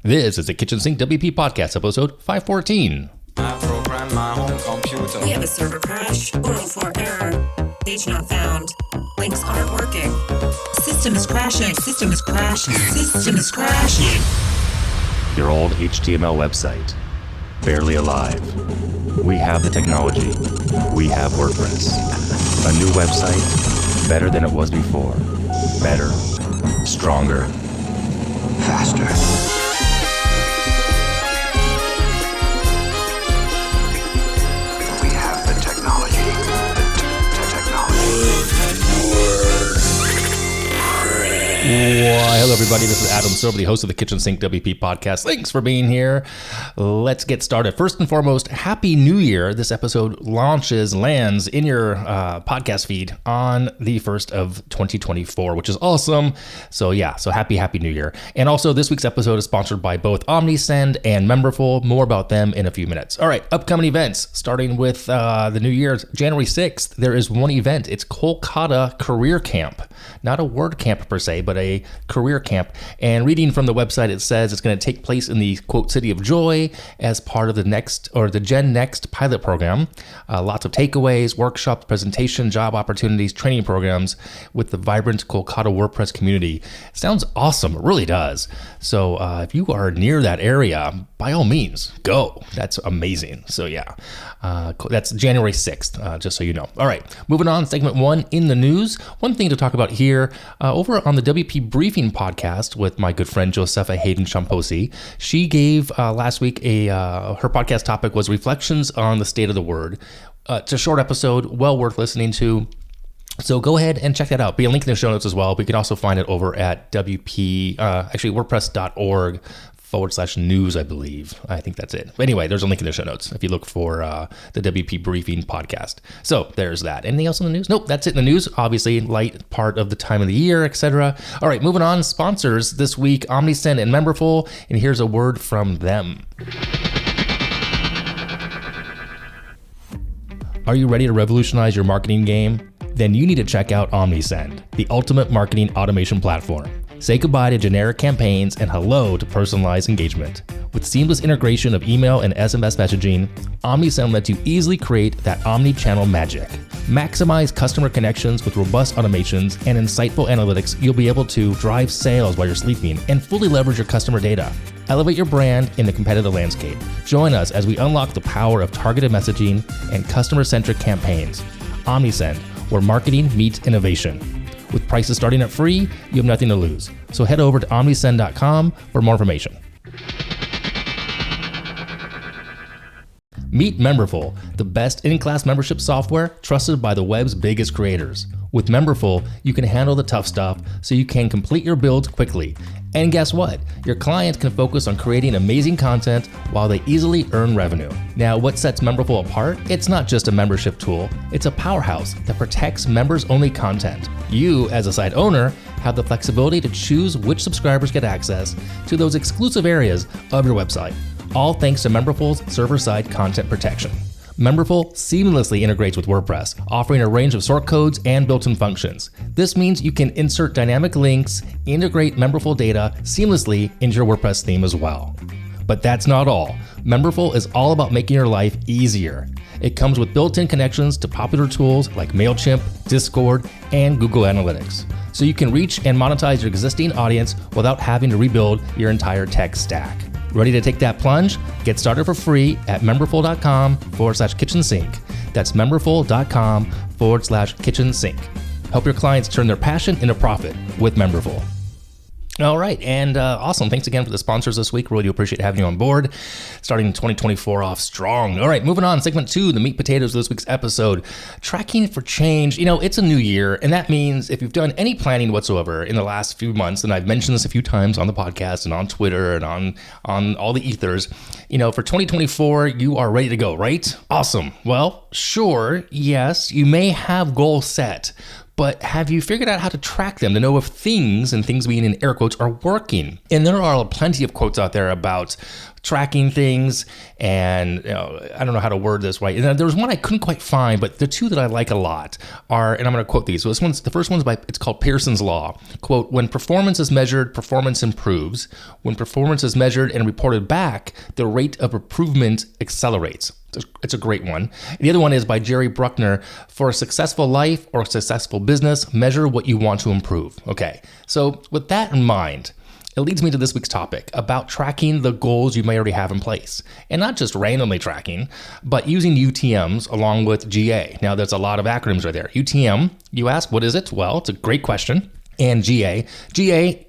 This is the Kitchen Sink WP Podcast, episode 514. I program my home computer. We have a server crash. 404 error. Page not found. Links aren't working. System is crashing. System is crashing. System is crashing. Your old HTML website. Barely alive. We have the technology. We have WordPress. A new website. Better than it was before. Better. Stronger. Faster. Well, hello, everybody. This is Adam Silver, the host of the Kitchen Sink WP podcast. Thanks for being here. Let's get started. First and foremost, Happy New Year. This episode lands in your podcast feed on the 1st of 2024, which is awesome. So happy New Year. And also, this week's episode is sponsored by both OmniSend and Memberful. More about them in a few minutes. All right, upcoming events, starting with the New Year's, January 6th, there is one event. It's Kolkata CareerCamp. Not a word camp per se, but a career camp. And reading from the website, it says it's going to take place in the quote city of joy as part of the Gen Next pilot program. Lots of takeaways, workshops, presentation, job opportunities, training programs with the vibrant Kolkata WordPress community. It sounds awesome. It really does. So if you are near that area, by all means, go. That's amazing. So that's January 6th, just so you know. All right, moving on, segment 1 in the news. One thing to talk about here, over on the WP Briefing podcast with my good friend Josepha, Haden, Chomphosy, she gave last week her podcast topic was Reflections on the State of the Word. It's a short episode, well worth listening to. So go ahead and check that out. Be a link in the show notes as well. But you can also find it over at WordPress.org/news, I believe. I think that's it. But anyway, there's a link in the show notes if you look for the WP Briefing podcast. So there's that. Anything else in the news? Nope, that's it in the news. Obviously, light part of the time of the year, etc. All right, moving on. Sponsors this week, OmniSend and Memberful. And here's a word from them. Are you ready to revolutionize your marketing game? Then you need to check out OmniSend, the ultimate marketing automation platform. Say goodbye to generic campaigns and hello to personalized engagement. With seamless integration of email and SMS messaging, OmniSend lets you easily create that omni-channel magic. Maximize customer connections with robust automations and insightful analytics. You'll be able to drive sales while you're sleeping and fully leverage your customer data. Elevate your brand in the competitive landscape. Join us as we unlock the power of targeted messaging and customer-centric campaigns. OmniSend, where marketing meets innovation. With prices starting at free, you have nothing to lose. So head over to omnisend.com for more information. Meet Memberful, the best in-class membership software trusted by the web's biggest creators. With Memberful, you can handle the tough stuff so you can complete your builds quickly. And guess what? Your clients can focus on creating amazing content while they easily earn revenue. Now, what sets Memberful apart? It's not just a membership tool. It's a powerhouse that protects members-only content. You, as a site owner, have the flexibility to choose which subscribers get access to those exclusive areas of your website, all thanks to Memberful's server-side content protection. Memberful seamlessly integrates with WordPress, offering a range of sort codes and built-in functions. This means you can insert dynamic links, integrate Memberful data seamlessly into your WordPress theme as well. But that's not all. Memberful is all about making your life easier. It comes with built-in connections to popular tools like MailChimp, Discord, and Google Analytics. So you can reach and monetize your existing audience without having to rebuild your entire tech stack. Ready to take that plunge? Get started for free at memberful.com/kitchensink. That's memberful.com/kitchensink. Help your clients turn their passion into profit with Memberful. All right, and awesome. Thanks again for the sponsors this week. Really do appreciate having you on board. Starting 2024 off strong. All right, moving on. Segment 2, the meat potatoes of this week's episode. Tracking for change. You know, it's a new year, and that means if you've done any planning whatsoever in the last few months, and I've mentioned this a few times on the podcast and on Twitter and on all the ethers, you know, for 2024, you are ready to go, right? Awesome. Well, sure, yes, you may have goals set, but have you figured out how to track them to know if things, and things being in air quotes, are working? And there are plenty of quotes out there about tracking things, and I don't know how to word this right. And there was one I couldn't quite find, but the two that I like a lot are, and I'm going to quote these. So the first one's it's called Pearson's Law. Quote, when performance is measured, performance improves. When performance is measured and reported back, the rate of improvement accelerates. It's a great one. The other one is by Jerry Bruckner. For a successful life or a successful business, measure what you want to improve. Okay, so with that in mind, it leads me to this week's topic about tracking the goals you may already have in place. And not just randomly tracking, but using UTMs along with GA. Now, there's a lot of acronyms right there. UTM, you ask, what is it? Well, it's a great question. And GA,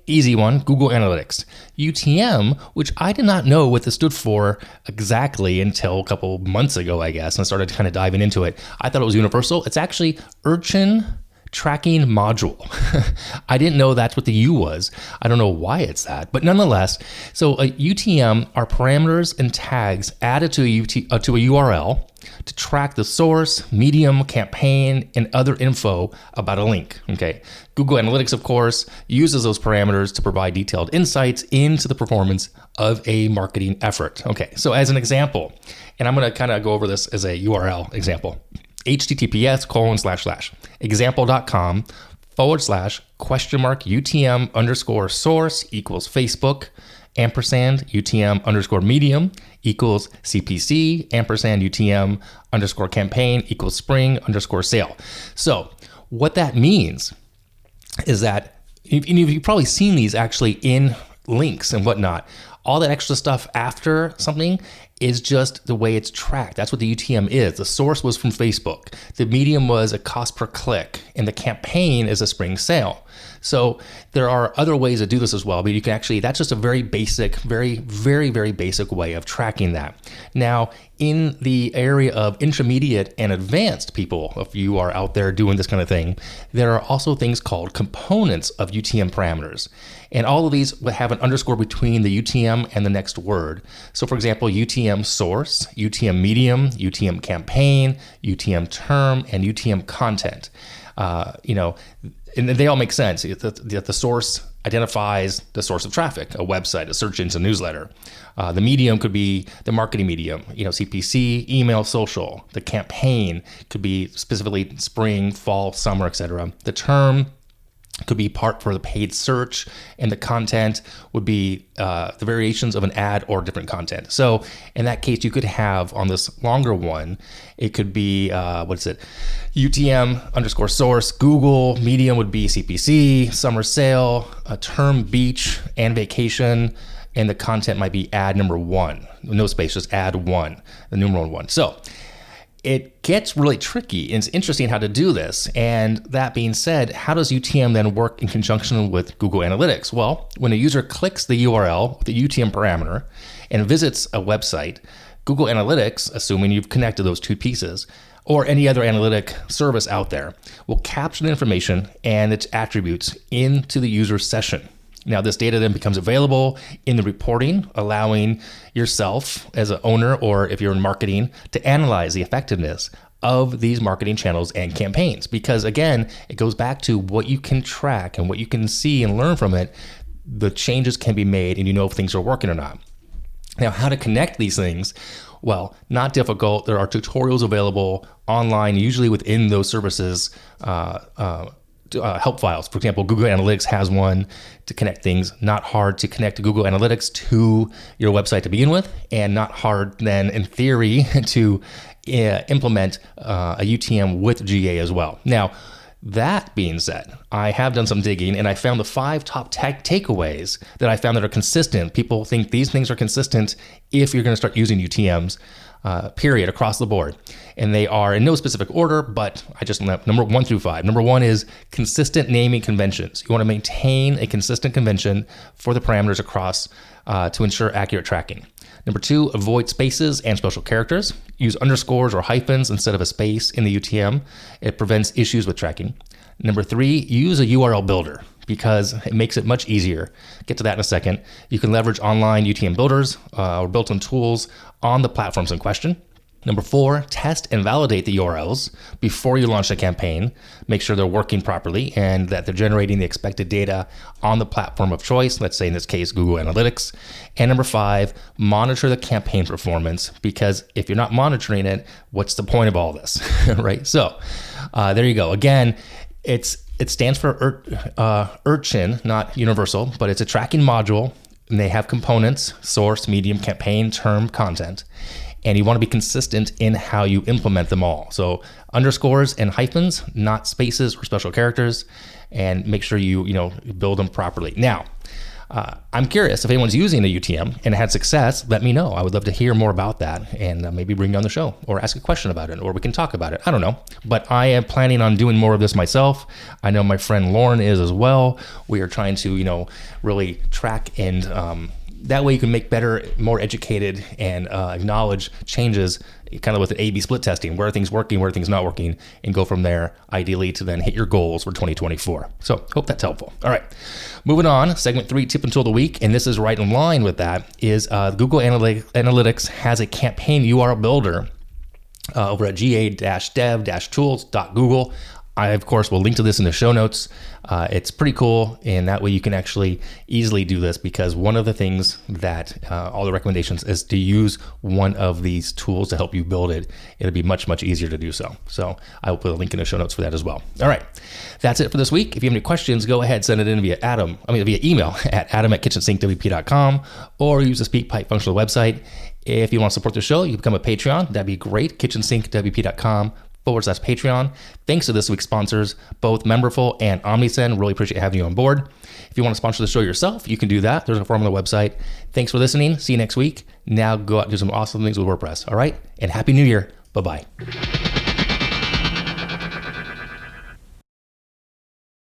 easy one, Google Analytics. UTM, which I did not know what this stood for exactly until a couple months ago, I guess, and I started kind of diving into it. I thought it was universal. It's actually Urchin Tracking Module. I didn't know that's what the U was. I don't know why it's that, but nonetheless, so a UTM are parameters and tags added to a URL to track the source, medium, campaign, and other info about a link. Okay. Google Analytics, of course, uses those parameters to provide detailed insights into the performance of a marketing effort. Okay. So as an example, and I'm going to kind of go over this as a URL example. https://example.com/UTM_source equals Facebook &UTM_medium equals CPC &UTM_campaign equals spring_sale. So what that means is that you've probably seen these actually in links and whatnot. All that extra stuff after something is just the way it's tracked. That's what the UTM is. The source was from Facebook. The medium was a cost per click, and the campaign is a spring sale. So there are other ways to do this as well, but you can actually, that's just a very basic, very, very, very basic way of tracking that. Now, in the area of intermediate and advanced people, if you are out there doing this kind of thing, there are also things called components of UTM parameters. And all of these have an underscore between the UTM and the next word. So for example, UTM source, UTM medium, UTM campaign, UTM term, and UTM content. And they all make sense. The source identifies the source of traffic, a website, a search engine, newsletter. The medium could be the marketing medium, CPC, email, social. The campaign could be specifically spring, fall, summer, etc. The term could be part for the paid search, and the content would be the variations of an ad or different content. So in that case, you could have on this longer one, it could be, UTM_source, Google, medium would be CPC, summer sale, a term beach and vacation, and the content might be ad number 1. No space, just ad 1, the numeral 1. So it gets really tricky, and it's interesting how to do this. And that being said, how does UTM then work in conjunction with Google Analytics? Well, when a user clicks the URL with the UTM parameter and visits a website, Google Analytics, assuming you've connected those two pieces, or any other analytic service out there, will capture the information and its attributes into the user's session. Now, this data then becomes available in the reporting, allowing yourself as an owner, or if you're in marketing, to analyze the effectiveness of these marketing channels and campaigns. Because again, it goes back to what you can track and what you can see and learn from it. The changes can be made, and you know if things are working or not. Now, how to connect these things? Well, not difficult. There are tutorials available online, usually within those services, help files. For example, Google Analytics has one to connect things. Not hard to connect Google Analytics to your website to begin with, and not hard then, in theory, to implement a UTM with GA as well. Now, that being said, I have done some digging, and I found the 5 top takeaways that I found that are consistent. People think these things are consistent if you're going to start using UTMs, period, across the board. And they are in no specific order, but I just number 1 through 5. Number 1 is consistent naming conventions. You want to maintain a consistent convention for the parameters across to ensure accurate tracking. Number 2, avoid spaces and special characters. Use underscores or hyphens instead of a space in the UTM. It prevents issues with tracking. Number 3, use a URL builder because it makes it much easier. Get to that in a second. You can leverage online UTM builders or built-in tools on the platforms in question. Number 4, test and validate the URLs before you launch a campaign. Make sure they're working properly and that they're generating the expected data on the platform of choice, let's say in this case, Google Analytics. And number 5, monitor the campaign performance, because if you're not monitoring it, what's the point of all this, right? So there you go. Again, it stands for Urchin, not universal, but it's a tracking module, and they have components: source, medium, campaign, term, content. And you want to be consistent in how you implement them all. So underscores and hyphens, not spaces or special characters, and make sure you build them properly. Now, I'm curious if anyone's using a UTM and had success. Let me know. I would love to hear more about that, and maybe bring you on the show or ask a question about it, or we can talk about it. I don't know, but I am planning on doing more of this myself. I know my friend Lauren is as well. We are trying to really track and that way you can make better, more educated, and acknowledge changes kind of with an A/B split testing, where are things working, where are things not working, and go from there, ideally, to then hit your goals for 2024. So hope that's helpful. All right, moving on, segment 3, tip and tool of the week, and this is right in line with that, is Google Analytics has a campaign URL builder over at ga-dev-tools.google. I, of course, will link to this in the show notes. It's pretty cool, and that way you can actually easily do this, because one of the things that all the recommendations is to use one of these tools to help you build it. It'll be much, much easier to do so. So I will put a link in the show notes for that as well. All right, that's it for this week. If you have any questions, go ahead, send it in via email at adam@kitchensinkwp.com, or use the SpeakPipe function of the website. If you want to support the show, you can become a Patreon. That'd be great. kitchensinkwp.com/Patreon. Thanks to this week's sponsors, both Memberful and Omnisend. Really appreciate having you on board. If you want to sponsor the show yourself, you can do that. There's a form on the website. Thanks for listening. See you next week. Now go out and do some awesome things with WordPress. All right? And Happy New Year. Bye-bye.